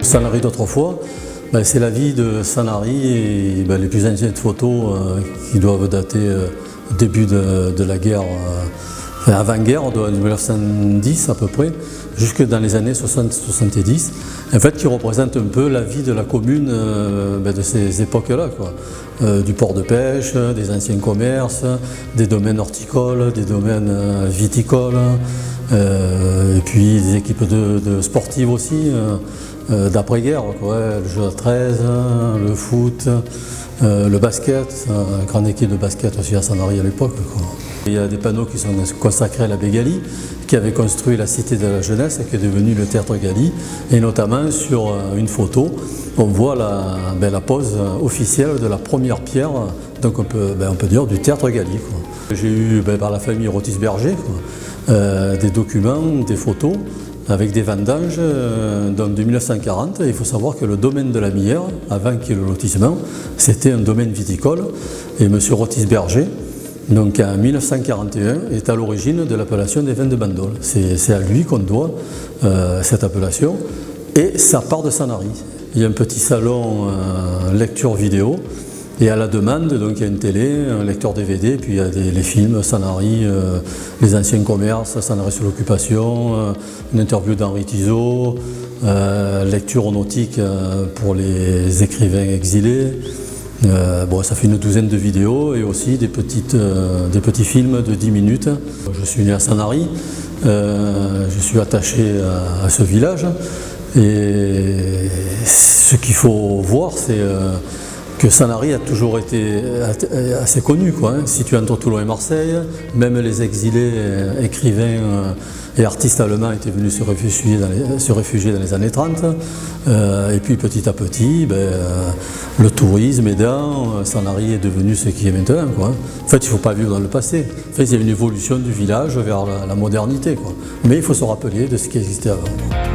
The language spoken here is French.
Sanary d'autrefois, c'est la vie de Sanary et les plus anciennes photos qui doivent dater début de la guerre, avant-guerre, de 1910 à peu près, jusque dans les années 60-70, en fait, qui représente un peu la vie de la commune de ces époques-là, du port de pêche, des anciens commerces, des domaines horticoles, des domaines viticoles, et puis des équipes de sportives aussi, d'après-guerre, le jeu à 13, le foot, le basket, une grande équipe de basket aussi à Sanary à l'époque. Il y a des panneaux qui sont consacrés à l'abbé Galy, qui avait construit la cité de la jeunesse, qui est devenue le théâtre Galy, et notamment sur une photo, on voit la pose officielle de la première pierre, donc on peut dire du théâtre Galy. J'ai eu par la famille Rothis-Berger des documents, des photos, avec des vendanges de 1940. Il faut savoir que le domaine de la Millière, avant qu'il y ait le lotissement, c'était un domaine viticole. Et M. Rothis-Berger, donc en 1941, est à l'origine de l'appellation des vins de Bandol. C'est à lui qu'on doit cette appellation. Et ça part de Sanary. Il y a un petit salon lecture vidéo. Et à la demande, donc, il y a une télé, un lecteur DVD, puis il y a les films, Sanary, les anciens commerces, Sanary sur l'occupation, une interview d'Henri Tizot, lecture nautique pour les écrivains exilés. Ça fait une douzaine de vidéos et aussi des petits films de 10 minutes. Je suis né à Sanary, je suis attaché à ce village et ce qu'il faut voir, c'est que Sanary a toujours été assez connu, situé entre Toulon et Marseille. Même les exilés écrivains et artistes allemands étaient venus se réfugier dans les années 30. Et puis petit à petit, le tourisme aidant, Sanary est devenu ce qui est maintenant. En fait, il ne faut pas vivre dans le passé. En fait, il y a une évolution du village vers la modernité. Mais il faut se rappeler de ce qui existait avant.